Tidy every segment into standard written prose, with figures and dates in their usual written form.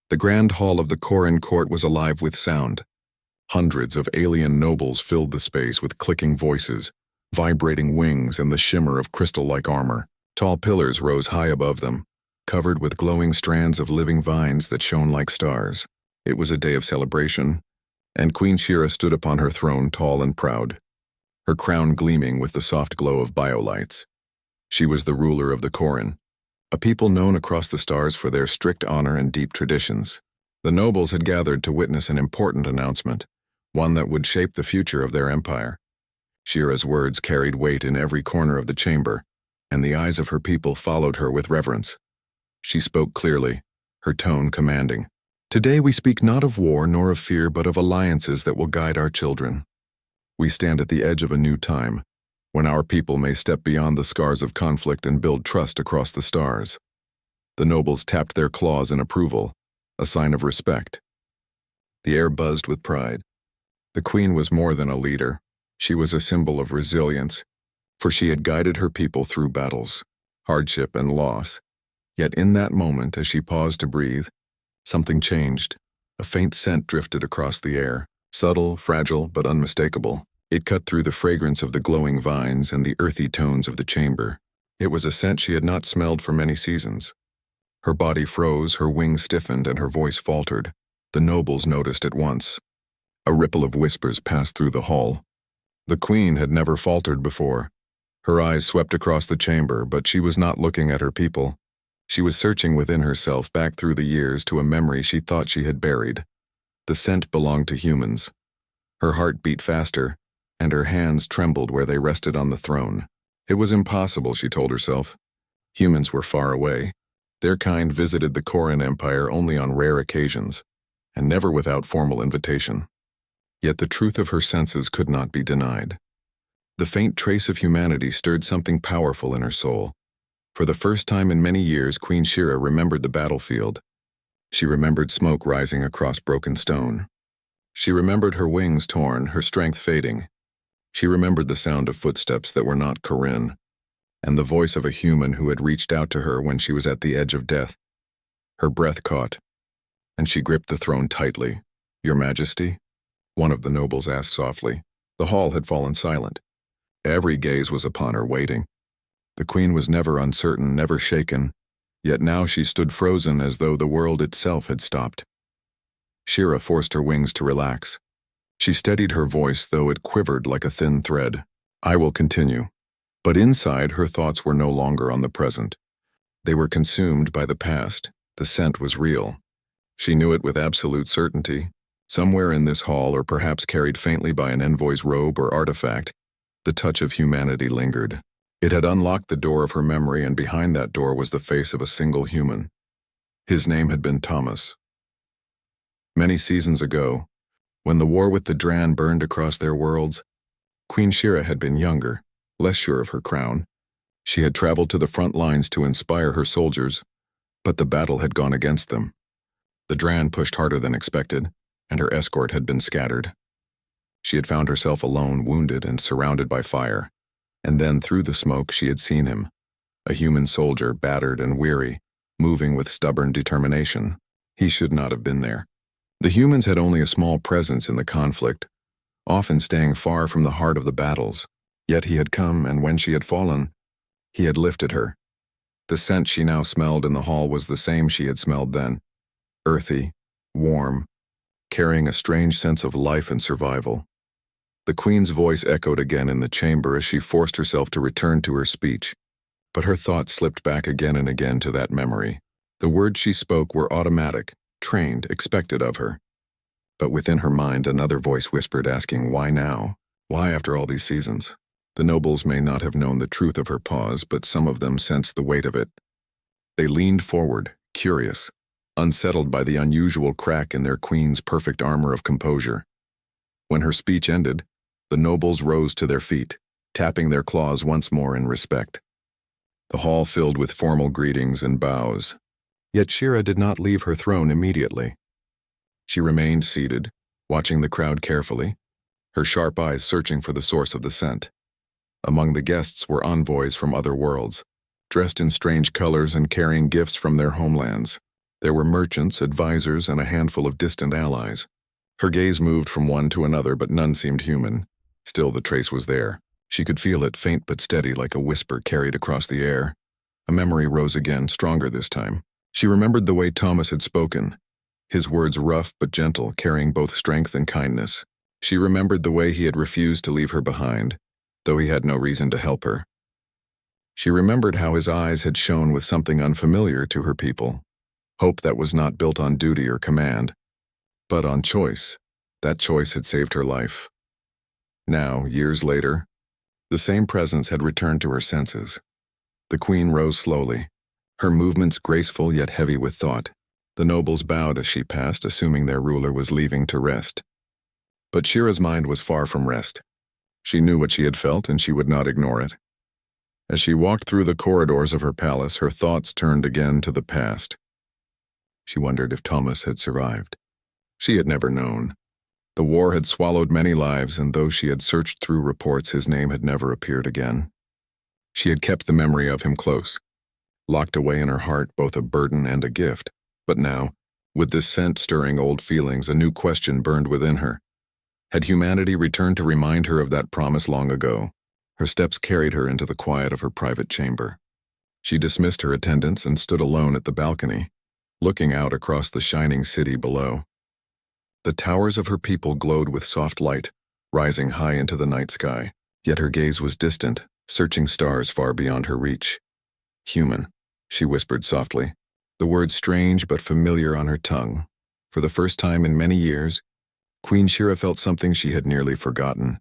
The grand hall of the Corin court was alive with sound. Hundreds of alien nobles filled the space with clicking voices, vibrating wings, and the shimmer of crystal-like armor. Tall pillars rose high above them, covered with glowing strands of living vines that shone like stars. It was a day of celebration, and Queen Shira stood upon her throne tall and proud, her crown gleaming with the soft glow of biolights. She was the ruler of the Corin, a people known across the stars for their strict honor and deep traditions. The nobles had gathered to witness an important announcement, one that would shape the future of their empire. Shira's words carried weight in every corner of the chamber, and the eyes of her people followed her with reverence. She spoke clearly, her tone commanding. "Today we speak not of war nor of fear, but of alliances that will guide our children. We stand at the edge of a new time, when our people may step beyond the scars of conflict and build trust across the stars." The nobles tapped their claws in approval, a sign of respect. The air buzzed with pride. The queen was more than a leader. She was a symbol of resilience, for she had guided her people through battles, hardship, and loss. Yet in that moment, as she paused to breathe, something changed. A faint scent drifted across the air, subtle, fragile, but unmistakable. It cut through the fragrance of the glowing vines and the earthy tones of the chamber. It was a scent she had not smelled for many seasons. Her body froze, her wings stiffened, and her voice faltered. The nobles noticed at once. A ripple of whispers passed through the hall. The queen had never faltered before. Her eyes swept across the chamber, but she was not looking at her people. She was searching within herself back through the years to a memory she thought she had buried. The scent belonged to humans. Her heart beat faster, and her hands trembled where they rested on the throne. It was impossible, she told herself. Humans were far away. Their kind visited the Corin Empire only on rare occasions, and never without formal invitation. Yet the truth of her senses could not be denied. The faint trace of humanity stirred something powerful in her soul. For the first time in many years, Queen Shira remembered the battlefield. She remembered smoke rising across broken stone. She remembered her wings torn, her strength fading. She remembered the sound of footsteps that were not Corin, and the voice of a human who had reached out to her when she was at the edge of death. Her breath caught, and she gripped the throne tightly. "Your Majesty?" one of the nobles asked softly. The hall had fallen silent. Every gaze was upon her, waiting. The queen was never uncertain, never shaken, yet now she stood frozen as though the world itself had stopped. Shira forced her wings to relax. She steadied her voice, though it quivered like a thin thread. "I will continue." But inside, her thoughts were no longer on the present. They were consumed by the past. The scent was real. She knew it with absolute certainty. Somewhere in this hall, or perhaps carried faintly by an envoy's robe or artifact, the touch of humanity lingered. It had unlocked the door of her memory, and behind that door was the face of a single human. His name had been Thomas. Many seasons ago, when the war with the Dran burned across their worlds, Queen Shira had been younger, less sure of her crown. She had traveled to the front lines to inspire her soldiers, but the battle had gone against them. The Dran pushed harder than expected, and her escort had been scattered. She had found herself alone, wounded, and surrounded by fire. And then, through the smoke, she had seen him, a human soldier, battered and weary, moving with stubborn determination. He should not have been there. The humans had only a small presence in the conflict, often staying far from the heart of the battles. Yet he had come, and when she had fallen, he had lifted her. The scent she now smelled in the hall was the same she had smelled then, earthy, warm, carrying a strange sense of life and survival. The queen's voice echoed again in the chamber as she forced herself to return to her speech, but her thoughts slipped back again and again to that memory. The words she spoke were automatic, trained, expected of her. But within her mind, another voice whispered, asking, "Why now? Why after all these seasons?" The nobles may not have known the truth of her pause, but some of them sensed the weight of it. They leaned forward, curious, unsettled by the unusual crack in their queen's perfect armor of composure. When her speech ended, the nobles rose to their feet, tapping their claws once more in respect. The hall filled with formal greetings and bows. Yet Shira did not leave her throne immediately. She remained seated, watching the crowd carefully, her sharp eyes searching for the source of the scent. Among the guests were envoys from other worlds, dressed in strange colors and carrying gifts from their homelands. There were merchants, advisors, and a handful of distant allies. Her gaze moved from one to another, but none seemed human. Still, the trace was there. She could feel it, faint but steady, like a whisper carried across the air. A memory rose again, stronger this time. She remembered the way Thomas had spoken, his words rough but gentle, carrying both strength and kindness. She remembered the way he had refused to leave her behind, though he had no reason to help her. She remembered how his eyes had shone with something unfamiliar to her people, hope that was not built on duty or command, but on choice. That choice had saved her life. Now, years later, the same presence had returned to her senses. The queen rose slowly, her movements graceful yet heavy with thought. The nobles bowed as she passed, assuming their ruler was leaving to rest. But Shira's mind was far from rest. She knew what she had felt, and she would not ignore it. As she walked through the corridors of her palace, her thoughts turned again to the past. She wondered if Thomas had survived. She had never known. The war had swallowed many lives, and though she had searched through reports, his name had never appeared again. She had kept the memory of him close, locked away in her heart, both a burden and a gift. But now, with this scent stirring old feelings, a new question burned within her. Had humanity returned to remind her of that promise long ago? Her steps carried her into the quiet of her private chamber. She dismissed her attendants and stood alone at the balcony, looking out across the shining city below. The towers of her people glowed with soft light, rising high into the night sky, yet her gaze was distant, searching stars far beyond her reach. Human, she whispered softly, the word strange but familiar on her tongue. For the first time in many years, Queen Shira felt something she had nearly forgotten.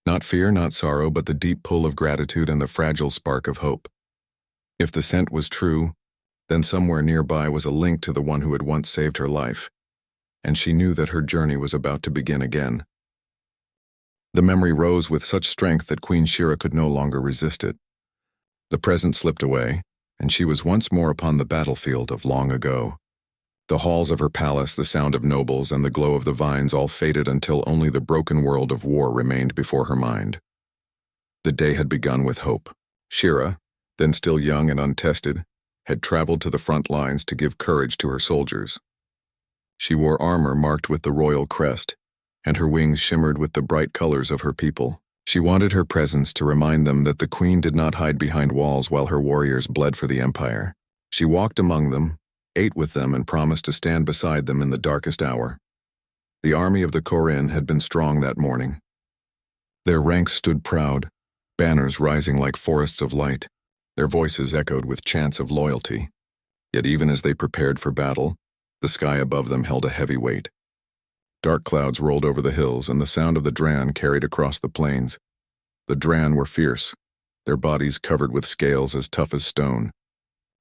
Not fear, not sorrow, but the deep pull of gratitude and the fragile spark of hope. If the scent was true, then somewhere nearby was a link to the one who had once saved her life, and she knew that her journey was about to begin again. The memory rose with such strength that Queen Shira could no longer resist it. The present slipped away, and she was once more upon the battlefield of long ago. The halls of her palace, the sound of nobles, and the glow of the vines all faded until only the broken world of war remained before her mind. The day had begun with hope. Shira, then still young and untested, had traveled to the front lines to give courage to her soldiers. She wore armor marked with the royal crest, and her wings shimmered with the bright colors of her people. She wanted her presence to remind them that the queen did not hide behind walls while her warriors bled for the empire. She walked among them, ate with them, and promised to stand beside them in the darkest hour. The army of the Korin had been strong that morning. Their ranks stood proud, banners rising like forests of light. Their voices echoed with chants of loyalty. Yet even as they prepared for battle, the sky above them held a heavy weight. Dark clouds rolled over the hills, and the sound of the Dran carried across the plains. The Dran were fierce, their bodies covered with scales as tough as stone.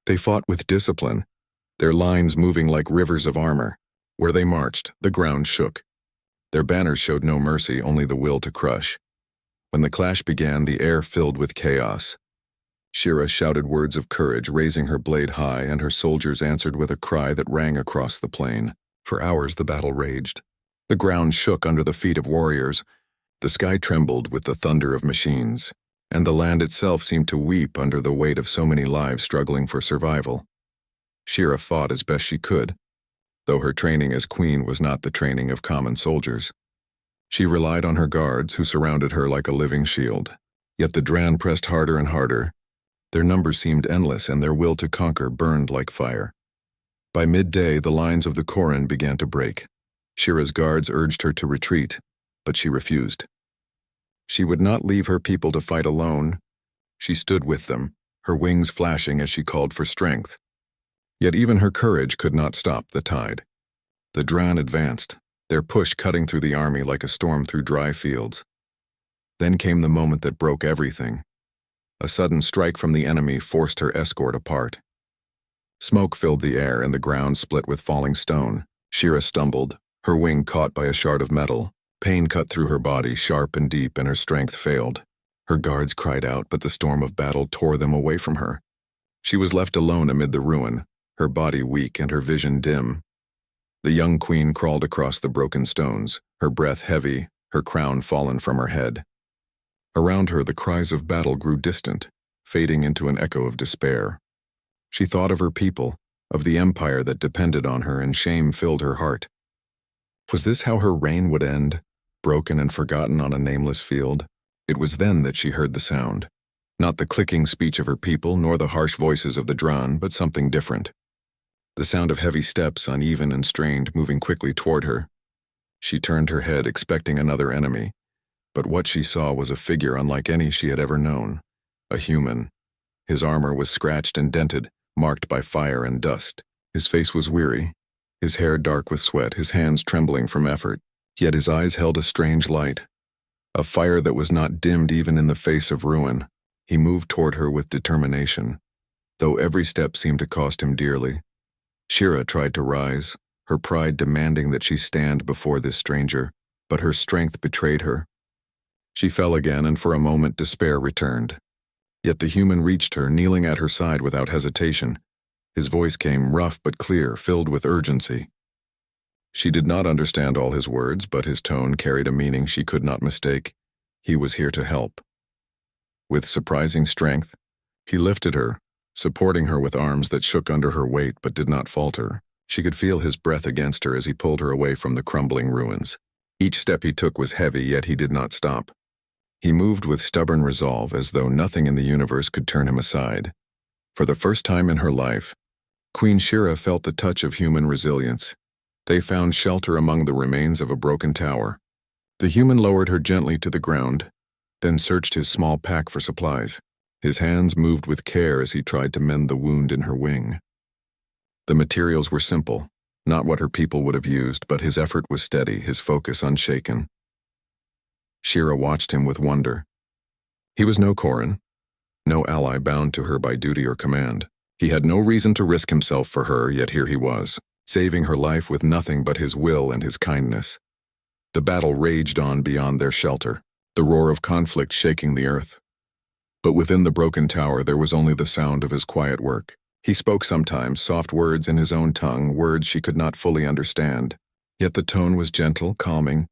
They fought with discipline, their lines moving like rivers of armor. Where they marched, the ground shook. Their banners showed no mercy, only the will to crush. When the clash began, the air filled with chaos. Shira shouted words of courage, raising her blade high, and her soldiers answered with a cry that rang across the plain. For hours the battle raged. The ground shook under the feet of warriors, the sky trembled with the thunder of machines, and the land itself seemed to weep under the weight of so many lives struggling for survival. Shira fought as best she could, though her training as queen was not the training of common soldiers. She relied on her guards, who surrounded her like a living shield. Yet the Dran pressed harder and harder. Their numbers seemed endless, and their will to conquer burned like fire. By midday, the lines of the Korin began to break. Shira's guards urged her to retreat, but she refused. She would not leave her people to fight alone. She stood with them, her wings flashing as she called for strength. Yet even her courage could not stop the tide. The Dran advanced, their push cutting through the army like a storm through dry fields. Then came the moment that broke everything. A sudden strike from the enemy forced her escort apart. Smoke filled the air, and the ground split with falling stone. Shira stumbled, her wing caught by a shard of metal. Pain cut through her body, sharp and deep, and her strength failed. Her guards cried out, but the storm of battle tore them away from her. She was left alone amid the ruin, her body weak and her vision dim. The young queen crawled across the broken stones, her breath heavy, her crown fallen from her head. Around her, the cries of battle grew distant, fading into an echo of despair. She thought of her people, of the empire that depended on her, and shame filled her heart. Was this how her reign would end, broken and forgotten on a nameless field? It was then that she heard the sound. Not the clicking speech of her people, nor the harsh voices of the Dran, but something different. The sound of heavy steps, uneven and strained, moving quickly toward her. She turned her head, expecting another enemy, but what she saw was a figure unlike any she had ever known. A human. His armor was scratched and dented, marked by fire and dust. His face was weary, his hair dark with sweat, his hands trembling from effort, yet his eyes held a strange light. A fire that was not dimmed even in the face of ruin. He moved toward her with determination, though every step seemed to cost him dearly. Shira tried to rise, her pride demanding that she stand before this stranger, but her strength betrayed her. She fell again, and for a moment despair returned. Yet the human reached her, kneeling at her side without hesitation. His voice came rough but clear, filled with urgency. She did not understand all his words, but his tone carried a meaning she could not mistake. He was here to help. With surprising strength, he lifted her, supporting her with arms that shook under her weight but did not falter. She could feel his breath against her as he pulled her away from the crumbling ruins. Each step he took was heavy, yet he did not stop. He moved with stubborn resolve, as though nothing in the universe could turn him aside. For the first time in her life, Queen Shira felt the touch of human resilience. They found shelter among the remains of a broken tower. The human lowered her gently to the ground, then searched his small pack for supplies. His hands moved with care as he tried to mend the wound in her wing. The materials were simple, not what her people would have used, but his effort was steady, his focus unshaken. Shira watched him with wonder. He was no Koran, no ally bound to her by duty or command. He had no reason to risk himself for her, yet here he was, saving her life with nothing but his will and his kindness. The battle raged on beyond their shelter, the roar of conflict shaking the earth. But within the broken tower there was only the sound of his quiet work. He spoke sometimes, soft words in his own tongue, words she could not fully understand. Yet the tone was gentle, calming,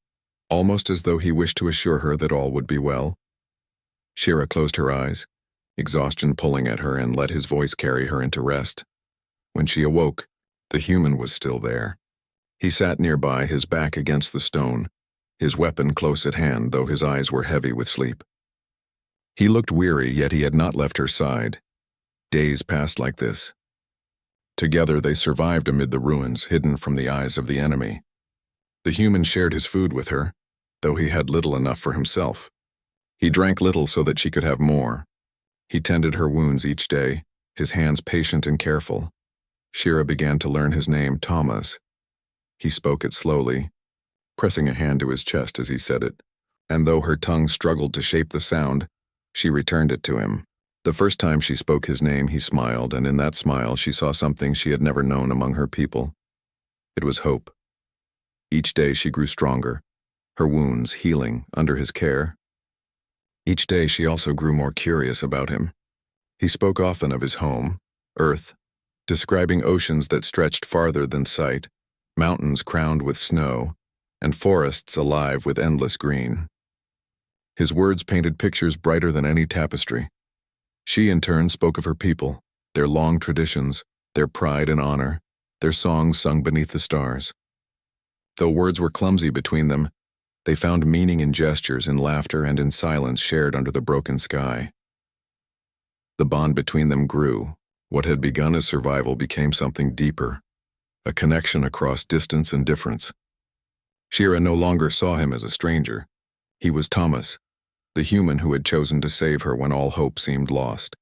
almost as though he wished to assure her that all would be well. Shira closed her eyes, exhaustion pulling at her, and let his voice carry her into rest. When she awoke, the human was still there. He sat nearby, his back against the stone, his weapon close at hand, though his eyes were heavy with sleep. He looked weary, yet he had not left her side. Days passed like this. Together they survived amid the ruins, hidden from the eyes of the enemy. The human shared his food with her, though he had little enough for himself. He drank little so that she could have more. He tended her wounds each day, his hands patient and careful. Shira began to learn his name, Thomas. He spoke it slowly, pressing a hand to his chest as he said it, and though her tongue struggled to shape the sound, she returned it to him. The first time she spoke his name, he smiled, and in that smile she saw something she had never known among her people. It was hope. Each day she grew stronger, her wounds healing under his care. Each day she also grew more curious about him. He spoke often of his home, Earth, describing oceans that stretched farther than sight, mountains crowned with snow, and forests alive with endless green. His words painted pictures brighter than any tapestry. She, in turn, spoke of her people, their long traditions, their pride and honor, their songs sung beneath the stars. Though words were clumsy between them, they found meaning in gestures, in laughter, and in silence shared under the broken sky. The bond between them grew. What had begun as survival became something deeper, a connection across distance and difference. Shira no longer saw him as a stranger. He was Thomas, the human who had chosen to save her when all hope seemed lost.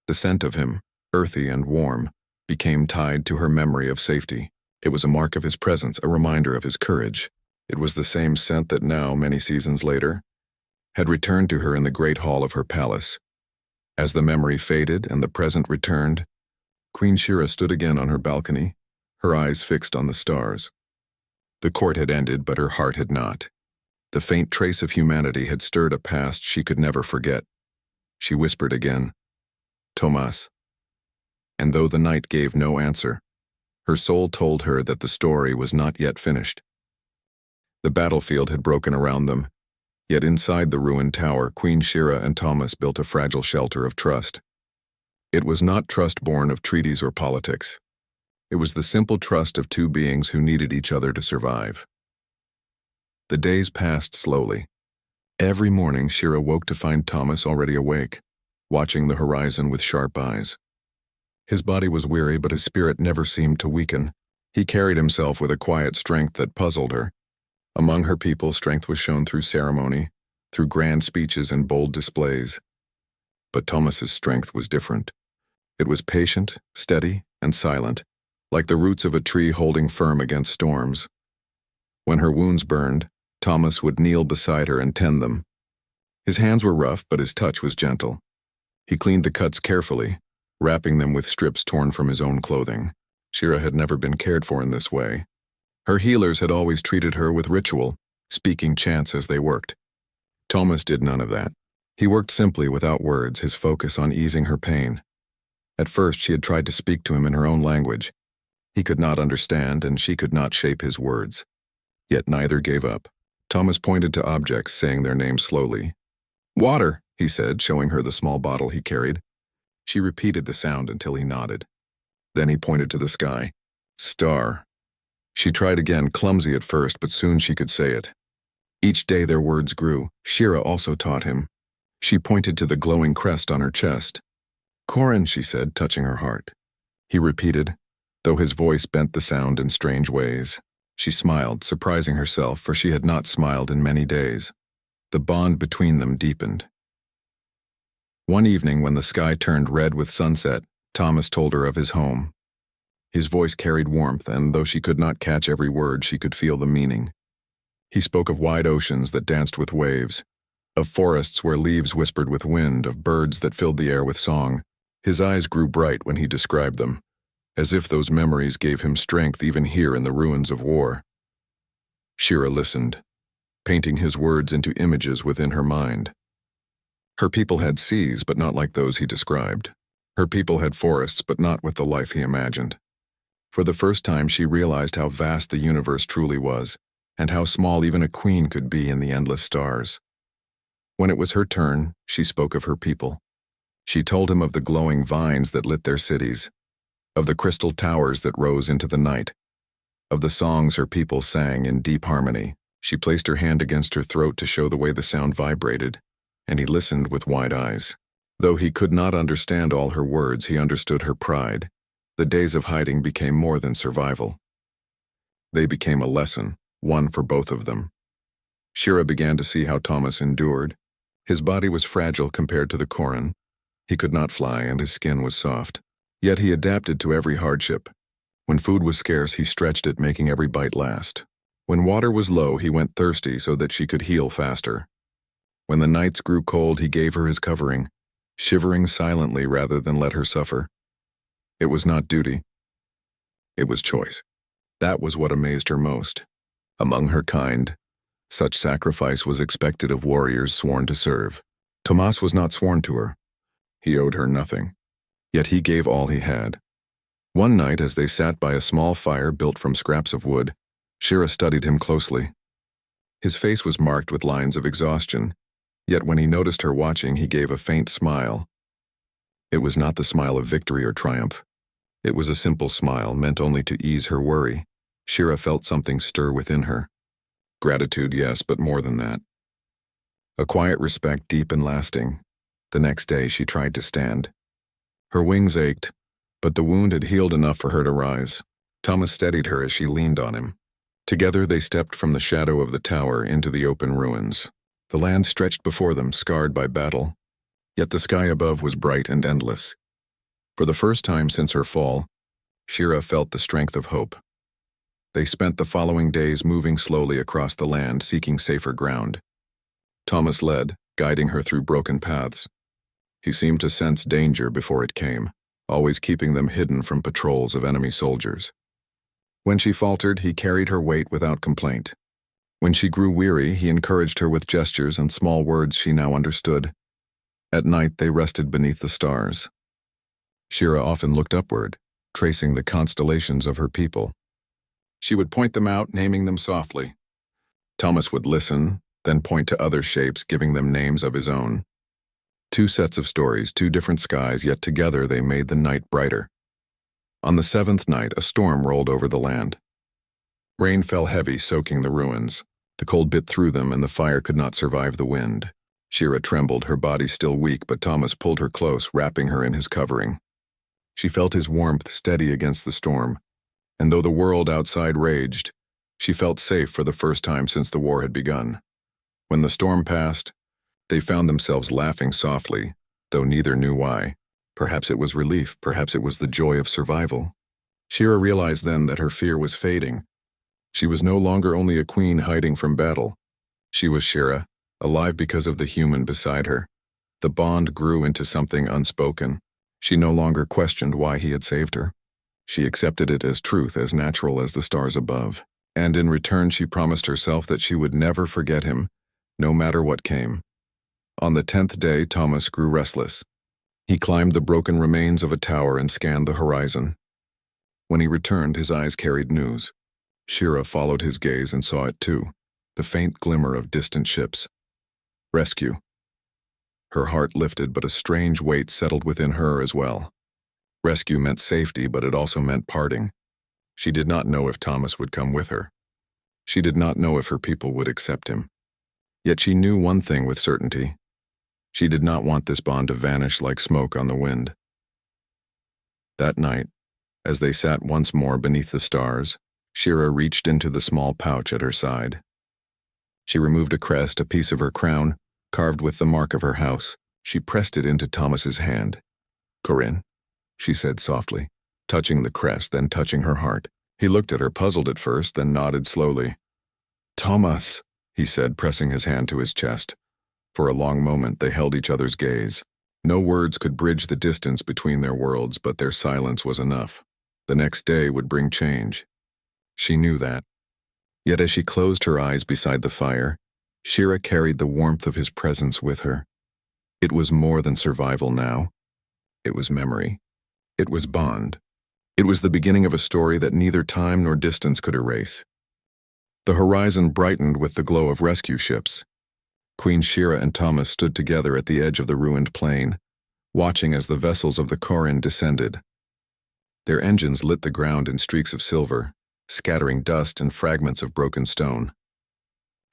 The scent of him, earthy and warm, became tied to her memory of safety. It was a mark of his presence, a reminder of his courage. It was the same scent that now, many seasons later, had returned to her in the great hall of her palace. As the memory faded and the present returned, Queen Shira stood again on her balcony, her eyes fixed on the stars. The court had ended, but her heart had not. The faint trace of humanity had stirred a past she could never forget. She whispered again, "Tomas." And though the night gave no answer, her soul told her that the story was not yet finished. The battlefield had broken around them, yet inside the ruined tower, Queen Shira and Thomas built a fragile shelter of trust. It was not trust born of treaties or politics. It was the simple trust of two beings who needed each other to survive. The days passed slowly. Every morning, Shira woke to find Thomas already awake, watching the horizon with sharp eyes. His body was weary, but his spirit never seemed to weaken. He carried himself with a quiet strength that puzzled her. Among her people, strength was shown through ceremony, through grand speeches and bold displays. But Thomas's strength was different. It was patient, steady, and silent, like the roots of a tree holding firm against storms. When her wounds burned, Thomas would kneel beside her and tend them. His hands were rough, but his touch was gentle. He cleaned the cuts carefully, wrapping them with strips torn from his own clothing. Shira had never been cared for in this way. Her healers had always treated her with ritual, speaking chants as they worked. Thomas did none of that. He worked simply without words, his focus on easing her pain. At first, she had tried to speak to him in her own language. He could not understand, and she could not shape his words. Yet neither gave up. Thomas pointed to objects, saying their names slowly. "Water," he said, showing her the small bottle he carried. She repeated the sound until he nodded. Then he pointed to the sky. "Star." She tried again, clumsy at first, but soon she could say it. Each day their words grew. Shira also taught him. She pointed to the glowing crest on her chest. "Corin," she said, touching her heart. He repeated, though his voice bent the sound in strange ways. She smiled, surprising herself, for she had not smiled in many days. The bond between them deepened. One evening, when the sky turned red with sunset, Thomas told her of his home. His voice carried warmth, and though she could not catch every word, she could feel the meaning. He spoke of wide oceans that danced with waves, of forests where leaves whispered with wind, of birds that filled the air with song. His eyes grew bright when he described them, as if those memories gave him strength even here in the ruins of war. Shira listened, painting his words into images within her mind. Her people had seas, but not like those he described. Her people had forests, but not with the life he imagined. For the first time, she realized how vast the universe truly was, and how small even a queen could be in the endless stars. When it was her turn, she spoke of her people. She told him of the glowing vines that lit their cities, of the crystal towers that rose into the night, of the songs her people sang in deep harmony. She placed her hand against her throat to show the way the sound vibrated, and he listened with wide eyes. Though he could not understand all her words, he understood her pride. The days of hiding became more than survival. They became a lesson, one for both of them. Shira began to see how Thomas endured. His body was fragile compared to the Corin. He could not fly, and his skin was soft. Yet he adapted to every hardship. When food was scarce, he stretched it, making every bite last. When water was low, he went thirsty so that she could heal faster. When the nights grew cold, he gave her his covering, shivering silently rather than let her suffer. It was not duty. It was choice. That was what amazed her most. Among her kind, such sacrifice was expected of warriors sworn to serve. Tomas was not sworn to her. He owed her nothing. Yet he gave all he had. One night, as they sat by a small fire built from scraps of wood, Shira studied him closely. His face was marked with lines of exhaustion, yet when he noticed her watching, he gave a faint smile. It was not the smile of victory or triumph. It was a simple smile meant only to ease her worry. Shira felt something stir within her. Gratitude, yes, but more than that. A quiet respect, deep and lasting. The next day, she tried to stand. Her wings ached, but the wound had healed enough for her to rise. Thomas steadied her as she leaned on him. Together, they stepped from the shadow of the tower into the open ruins. The land stretched before them, scarred by battle. Yet the sky above was bright and endless. For the first time since her fall, Shira felt the strength of hope. They spent the following days moving slowly across the land, seeking safer ground. Thomas led, guiding her through broken paths. He seemed to sense danger before it came, always keeping them hidden from patrols of enemy soldiers. When she faltered, he carried her weight without complaint. When she grew weary, he encouraged her with gestures and small words she now understood. At night, they rested beneath the stars. Shira often looked upward, tracing the constellations of her people. She would point them out, naming them softly. Thomas would listen, then point to other shapes, giving them names of his own. Two sets of stories, two different skies, yet together they made the night brighter. On the seventh night, a storm rolled over the land. Rain fell heavy, soaking the ruins. The cold bit through them, and the fire could not survive the wind. Shira trembled, her body still weak, but Thomas pulled her close, wrapping her in his covering. She felt his warmth steady against the storm, and though the world outside raged, she felt safe for the first time since the war had begun. When the storm passed, they found themselves laughing softly, though neither knew why. Perhaps it was relief, perhaps it was the joy of survival. Shira realized then that her fear was fading. She was no longer only a queen hiding from battle. She was Shira, alive because of the human beside her. The bond grew into something unspoken. She no longer questioned why he had saved her. She accepted it as truth, as natural as the stars above. And in return she promised herself that she would never forget him, no matter what came. On the 10th day, Thomas grew restless. He climbed the broken remains of a tower and scanned the horizon. When he returned, his eyes carried news. Shira followed his gaze and saw it too, the faint glimmer of distant ships. Rescue. Her heart lifted, but a strange weight settled within her as well. Rescue meant safety, but it also meant parting. She did not know if Thomas would come with her. She did not know if her people would accept him. Yet she knew one thing with certainty. She did not want this bond to vanish like smoke on the wind. That night, as they sat once more beneath the stars, Shira reached into the small pouch at her side. She removed a crest, a piece of her crown, carved with the mark of her house. She pressed it into Thomas's hand. "Corinne," she said softly, touching the crest, then touching her heart. He looked at her, puzzled at first, then nodded slowly. "Thomas," he said, pressing his hand to his chest. For a long moment they held each other's gaze. No words could bridge the distance between their worlds, but their silence was enough. The next day would bring change. She knew that. Yet as she closed her eyes beside the fire, Shira carried the warmth of his presence with her. It was more than survival now. It was memory. It was bond. It was the beginning of a story that neither time nor distance could erase. The horizon brightened with the glow of rescue ships. Queen Shira and Thomas stood together at the edge of the ruined plain, watching as the vessels of the Corin descended. Their engines lit the ground in streaks of silver, scattering dust and fragments of broken stone.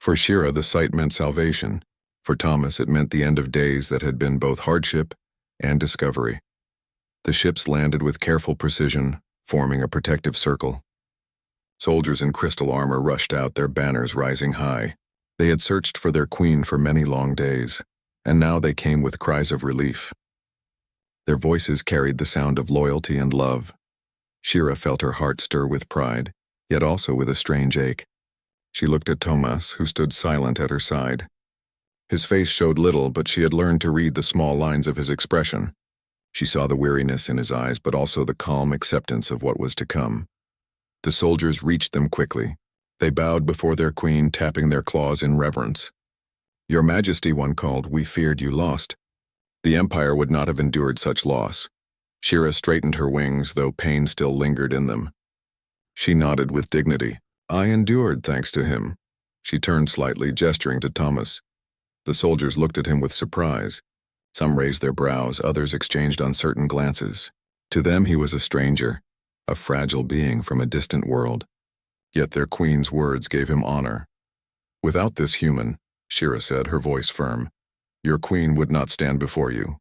For Shira, the sight meant salvation. For Thomas, it meant the end of days that had been both hardship and discovery. The ships landed with careful precision, forming a protective circle. Soldiers in crystal armor rushed out, their banners rising high. They had searched for their queen for many long days, and now they came with cries of relief. Their voices carried the sound of loyalty and love. Shira felt her heart stir with pride, yet also with a strange ache. She looked at Thomas, who stood silent at her side. His face showed little, but she had learned to read the small lines of his expression. She saw the weariness in his eyes, but also the calm acceptance of what was to come. The soldiers reached them quickly. They bowed before their queen, tapping their claws in reverence. "Your Majesty," one called, "we feared you lost." The Empire would not have endured such loss. Shira straightened her wings, though pain still lingered in them. She nodded with dignity. "I endured, thanks to him." She turned slightly, gesturing to Thomas. The soldiers looked at him with surprise. Some raised their brows, others exchanged uncertain glances. To them he was a stranger, a fragile being from a distant world. Yet their queen's words gave him honor. "Without this human," Shira said, her voice firm, "your queen would not stand before you."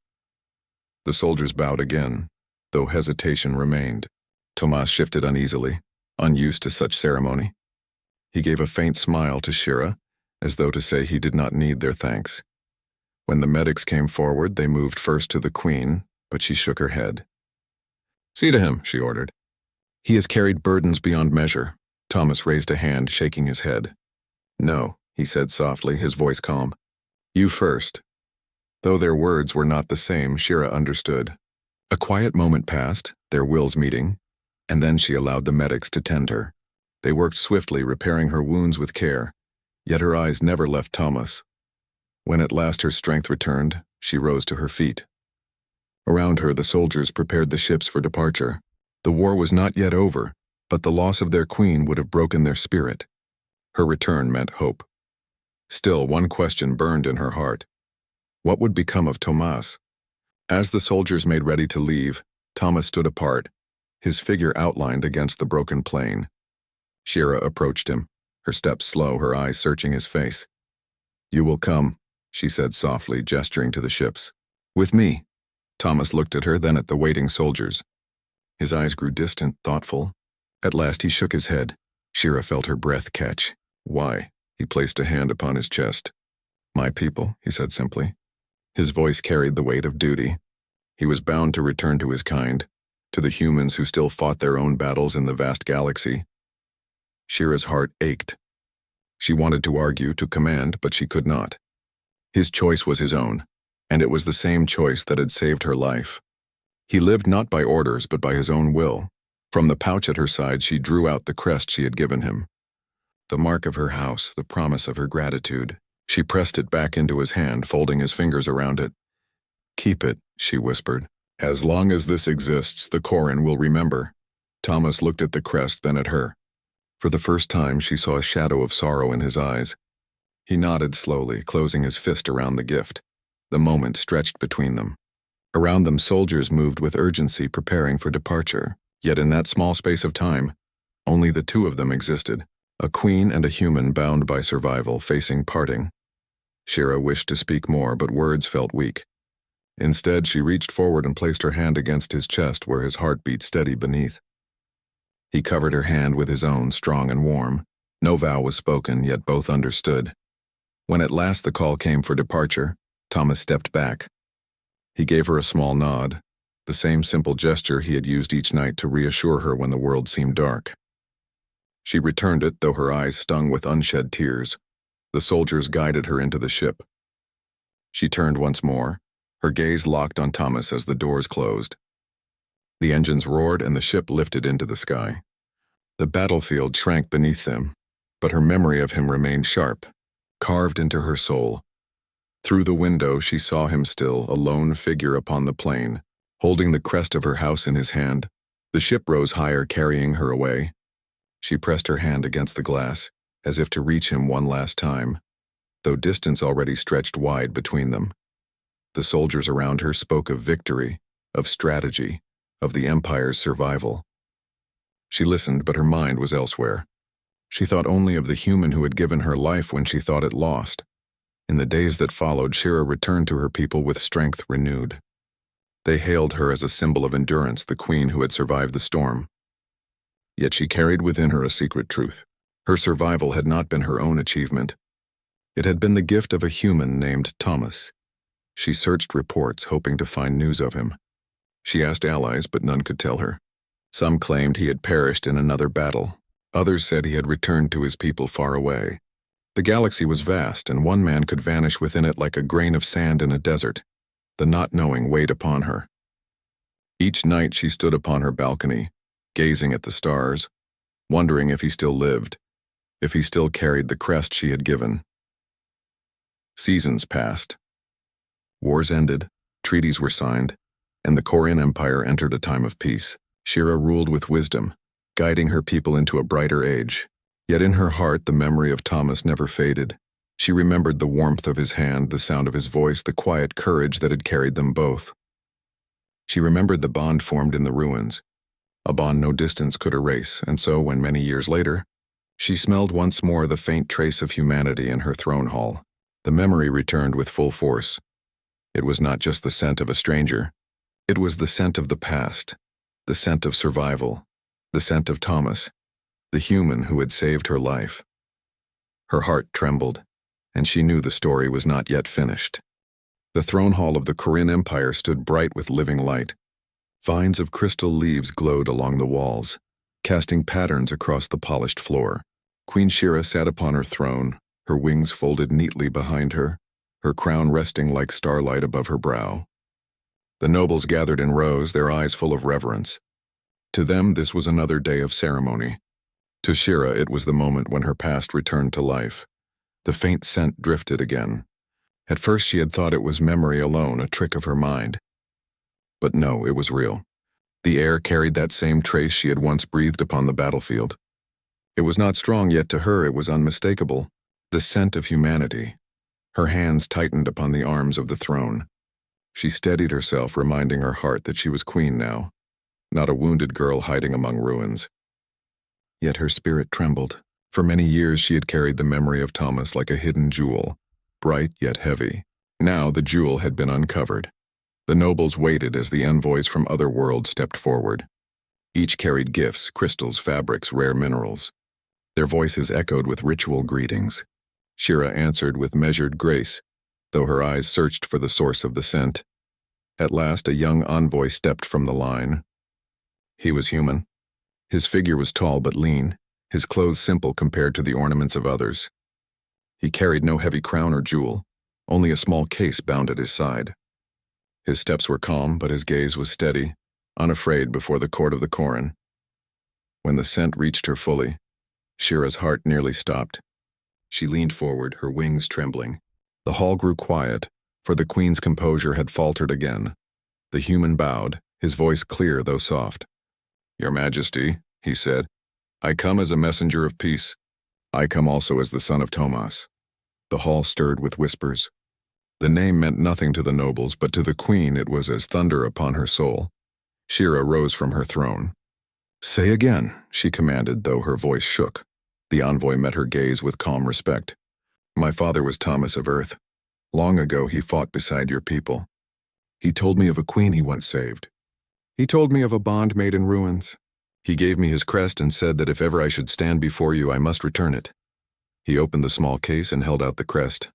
The soldiers bowed again, though hesitation remained. Thomas shifted uneasily, unused to such ceremony. He gave a faint smile to Shira, as though to say he did not need their thanks. When the medics came forward, they moved first to the queen, but she shook her head. "See to him," she ordered. "He has carried burdens beyond measure." Thomas raised a hand, shaking his head. "No," he said softly, his voice calm. "You first." Though their words were not the same, Shira understood. A quiet moment passed, their wills meeting, and then she allowed the medics to tend her. They worked swiftly, repairing her wounds with care, yet her eyes never left Thomas. When at last her strength returned, she rose to her feet. Around her, the soldiers prepared the ships for departure. The war was not yet over, but the loss of their queen would have broken their spirit. Her return meant hope. Still, one question burned in her heart. What would become of Thomas? As the soldiers made ready to leave, Thomas stood apart, his figure outlined against the broken plane. Shira approached him, her steps slow, her eyes searching his face. "You will come," she said softly, gesturing to the ships. "With me." Thomas looked at her, then at the waiting soldiers. His eyes grew distant, thoughtful. At last he shook his head. Shira felt her breath catch. "Why?" He placed a hand upon his chest. "My people," he said simply. His voice carried the weight of duty. He was bound to return to his kind, to the humans who still fought their own battles in the vast galaxy. Shira's heart ached. She wanted to argue, to command, but she could not. His choice was his own, and it was the same choice that had saved her life. He lived not by orders, but by his own will. From the pouch at her side, she drew out the crest she had given him. The mark of her house, the promise of her gratitude. She pressed it back into his hand, folding his fingers around it. "Keep it," she whispered. "As long as this exists, the Corin will remember." Thomas looked at the crest, then at her. For the first time, she saw a shadow of sorrow in his eyes. He nodded slowly, closing his fist around the gift. The moment stretched between them. Around them, soldiers moved with urgency, preparing for departure. Yet in that small space of time, only the two of them existed. A queen and a human bound by survival, facing parting. Shira wished to speak more, but words felt weak. Instead, she reached forward and placed her hand against his chest where his heart beat steady beneath. He covered her hand with his own, strong and warm. No vow was spoken, yet both understood. When at last the call came for departure, Thomas stepped back. He gave her a small nod, the same simple gesture he had used each night to reassure her when the world seemed dark. She returned it, though her eyes stung with unshed tears. The soldiers guided her into the ship. She turned once more, her gaze locked on Thomas as the doors closed. The engines roared and the ship lifted into the sky. The battlefield shrank beneath them, but her memory of him remained sharp, carved into her soul. Through the window she saw him still, a lone figure upon the plain, holding the crest of her house in his hand. The ship rose higher, carrying her away. She pressed her hand against the glass, as if to reach him one last time, though distance already stretched wide between them. The soldiers around her spoke of victory, of strategy, of the Empire's survival. She listened, but her mind was elsewhere. She thought only of the human who had given her life when she thought it lost. In the days that followed, Shira returned to her people with strength renewed. They hailed her as a symbol of endurance, the queen who had survived the storm. Yet she carried within her a secret truth. Her survival had not been her own achievement. It had been the gift of a human named Thomas. She searched reports, hoping to find news of him. She asked allies, but none could tell her. Some claimed he had perished in another battle. Others said he had returned to his people far away. The galaxy was vast, and one man could vanish within it like a grain of sand in a desert. The not knowing weighed upon her. Each night she stood upon her balcony, gazing at the stars, wondering if he still lived, if he still carried the crest she had given. Seasons passed. Wars ended, treaties were signed, and the Corin Empire entered a time of peace. Shira ruled with wisdom, guiding her people into a brighter age. Yet in her heart the memory of Thomas never faded. She remembered the warmth of his hand, the sound of his voice, the quiet courage that had carried them both. She remembered the bond formed in the ruins, a bond no distance could erase, and so, when many years later, she smelled once more the faint trace of humanity in her throne hall, the memory returned with full force. It was not just the scent of a stranger. It was the scent of the past, the scent of survival, the scent of Thomas, the human who had saved her life. Her heart trembled, and she knew the story was not yet finished. The throne hall of the Corin Empire stood bright with living light. Vines of crystal leaves glowed along the walls, casting patterns across the polished floor. Queen Shira sat upon her throne, her wings folded neatly behind her, her crown resting like starlight above her brow. The nobles gathered in rows, their eyes full of reverence. To them, this was another day of ceremony. To Shira, it was the moment when her past returned to life. The faint scent drifted again. At first she had thought it was memory alone, a trick of her mind. But no, it was real. The air carried that same trace she had once breathed upon the battlefield. It was not strong, yet to her it was unmistakable. The scent of humanity. Her hands tightened upon the arms of the throne. She steadied herself, reminding her heart that she was queen now. not a wounded girl hiding among ruins. Yet her spirit trembled. For many years she had carried the memory of Thomas like a hidden jewel, bright yet heavy. Now the jewel had been uncovered. The nobles waited as the envoys from other worlds stepped forward. Each carried gifts, crystals, fabrics, rare minerals. Their voices echoed with ritual greetings. Shira answered with measured grace, though her eyes searched for the source of the scent. At last a young envoy stepped from the line. He was human. His figure was tall but lean, his clothes simple compared to the ornaments of others. He carried no heavy crown or jewel, only a small case bound at his side. His steps were calm, but his gaze was steady, unafraid before the court of the Koran. When the scent reached her fully, Shira's heart nearly stopped. She leaned forward, her wings trembling. The hall grew quiet, for the queen's composure had faltered again. The human bowed, his voice clear though soft. "Your Majesty," he said, "I come as a messenger of peace. I come also as the son of Tomas." The hall stirred with whispers. The name meant nothing to the nobles, but to the queen it was as thunder upon her soul. Shira rose from her throne. "Say again," she commanded, though her voice shook. The envoy met her gaze with calm respect. "My father was Thomas of Earth. Long ago he fought beside your people. He told me of a queen he once saved. He told me of a bond made in ruins. He gave me his crest and said that if ever I should stand before you, I must return it." He opened the small case and held out the crest.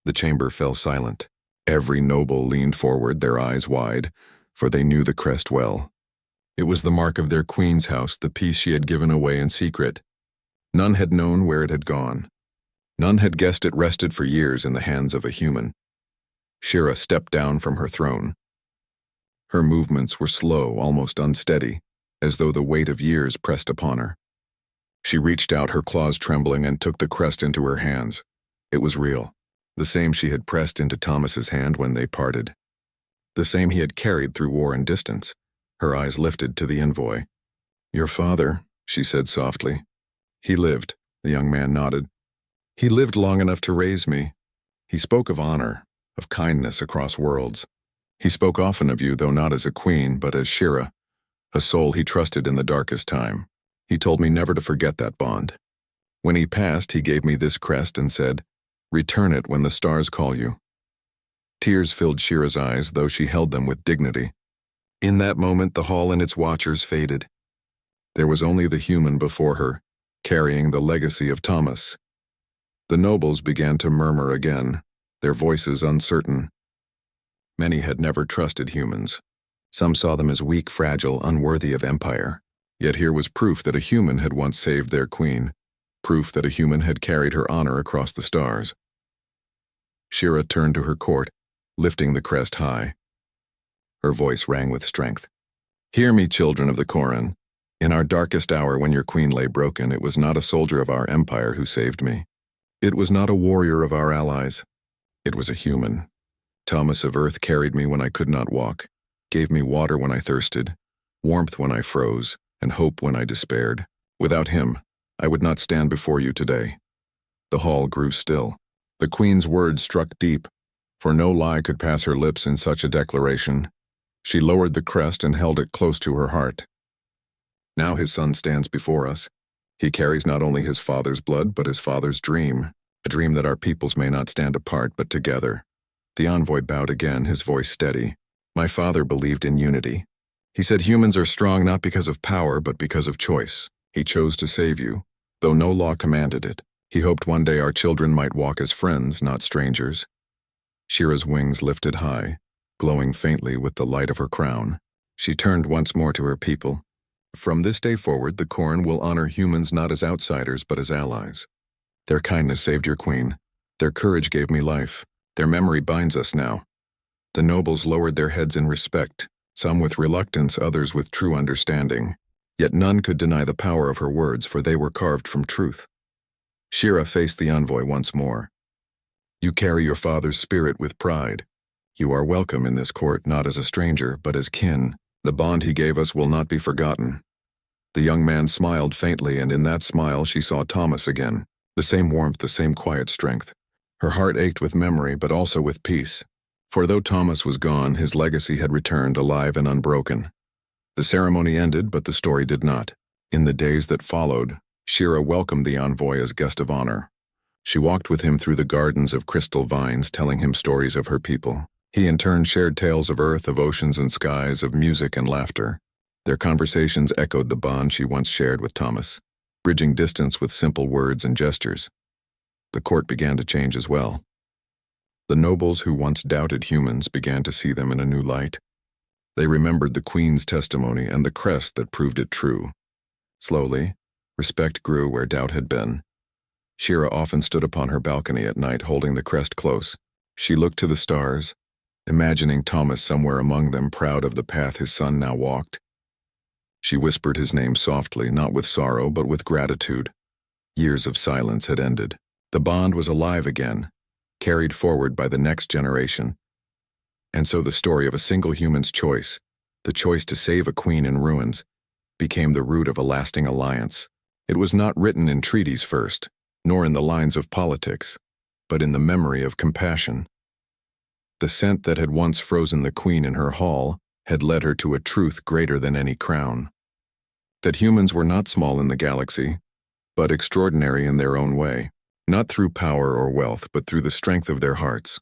The chamber fell silent. Every noble leaned forward, their eyes wide, for they knew the crest well. It was the mark of their queen's house, the piece she had given away in secret. None had known where it had gone. None had guessed it rested for years in the hands of a human. Shira stepped down from her throne. Her movements were slow, almost unsteady, as though the weight of years pressed upon her. She reached out, her claws trembling, and took the crest into her hands. It was real, the same she had pressed into Thomas's hand when they parted. The same he had carried through war and distance. Her eyes lifted to the envoy. "Your father," she said softly. "He lived," the young man nodded. "He lived long enough to raise me. He spoke of honor, of kindness across worlds. He spoke often of you, though not as a queen, but as Shira, a soul he trusted in the darkest time. He told me never to forget that bond. When he passed, he gave me this crest and said, 'Return it when the stars call you.'" Tears filled Shira's eyes, though she held them with dignity. In that moment, the hall and its watchers faded. There was only the human before her, carrying the legacy of Thomas. The nobles began to murmur again, their voices uncertain. Many had never trusted humans. Some saw them as weak, fragile, unworthy of empire. Yet here was proof that a human had once saved their queen, proof that a human had carried her honor across the stars. Shira turned to her court, lifting the crest high. Her voice rang with strength. "Hear me, children of the Koran. In our darkest hour when your queen lay broken, it was not a soldier of our empire who saved me. It was not a warrior of our allies. It was a human. Thomas of Earth carried me when I could not walk, gave me water when I thirsted, warmth when I froze, and hope when I despaired. Without him, I would not stand before you today." The hall grew still. The queen's words struck deep, for no lie could pass her lips in such a declaration. She lowered the crest and held it close to her heart. "Now his son stands before us. He carries not only his father's blood, but his father's dream, a dream that our peoples may not stand apart, but together." The envoy bowed again, his voice steady. "My father believed in unity. He said humans are strong not because of power, but because of choice. He chose to save you, though no law commanded it. He hoped one day our children might walk as friends, not strangers." Shira's wings lifted high, glowing faintly with the light of her crown. She turned once more to her people. "From this day forward, the Koran will honor humans not as outsiders, but as allies. Their kindness saved your queen. Their courage gave me life. Their memory binds us now." The nobles lowered their heads in respect, some with reluctance, others with true understanding. Yet none could deny the power of her words, for they were carved from truth. Shira faced the envoy once more. "You carry your father's spirit with pride. You are welcome in this court not as a stranger, but as kin. The bond he gave us will not be forgotten." The young man smiled faintly, and in that smile she saw Thomas again. The same warmth, the same quiet strength. Her heart ached with memory, but also with peace. For though Thomas was gone, his legacy had returned alive and unbroken. The ceremony ended, but the story did not. In the days that followed, Shira welcomed the envoy as guest of honor. She walked with him through the gardens of crystal vines, telling him stories of her people. He in turn shared tales of earth, of oceans and skies, of music and laughter. Their conversations echoed the bond she once shared with Thomas, bridging distance with simple words and gestures. The court began to change as well. The nobles who once doubted humans began to see them in a new light. They remembered the queen's testimony and the crest that proved it true. Slowly, respect grew where doubt had been. Shira often stood upon her balcony at night holding the crest close. She looked to the stars, imagining Thomas somewhere among them, proud of the path his son now walked. She whispered his name softly, not with sorrow but with gratitude. Years of silence had ended. The bond was alive again, carried forward by the next generation. And so the story of a single human's choice, the choice to save a queen in ruins, became the root of a lasting alliance. It was not written in treaties first, nor in the lines of politics, but in the memory of compassion. The scent that had once frozen the queen in her hall had led her to a truth greater than any crown. That humans were not small in the galaxy, but extraordinary in their own way, not through power or wealth, but through the strength of their hearts.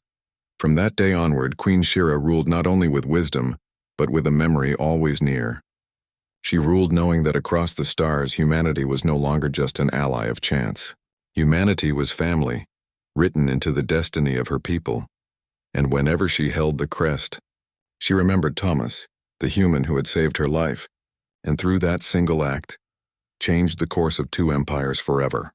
From that day onward, Queen Shira ruled not only with wisdom, but with a memory always near. She ruled knowing that across the stars, humanity was no longer just an ally of chance. Humanity was family, written into the destiny of her people. And whenever she held the crest, she remembered Thomas, the human who had saved her life, and through that single act, changed the course of two empires forever.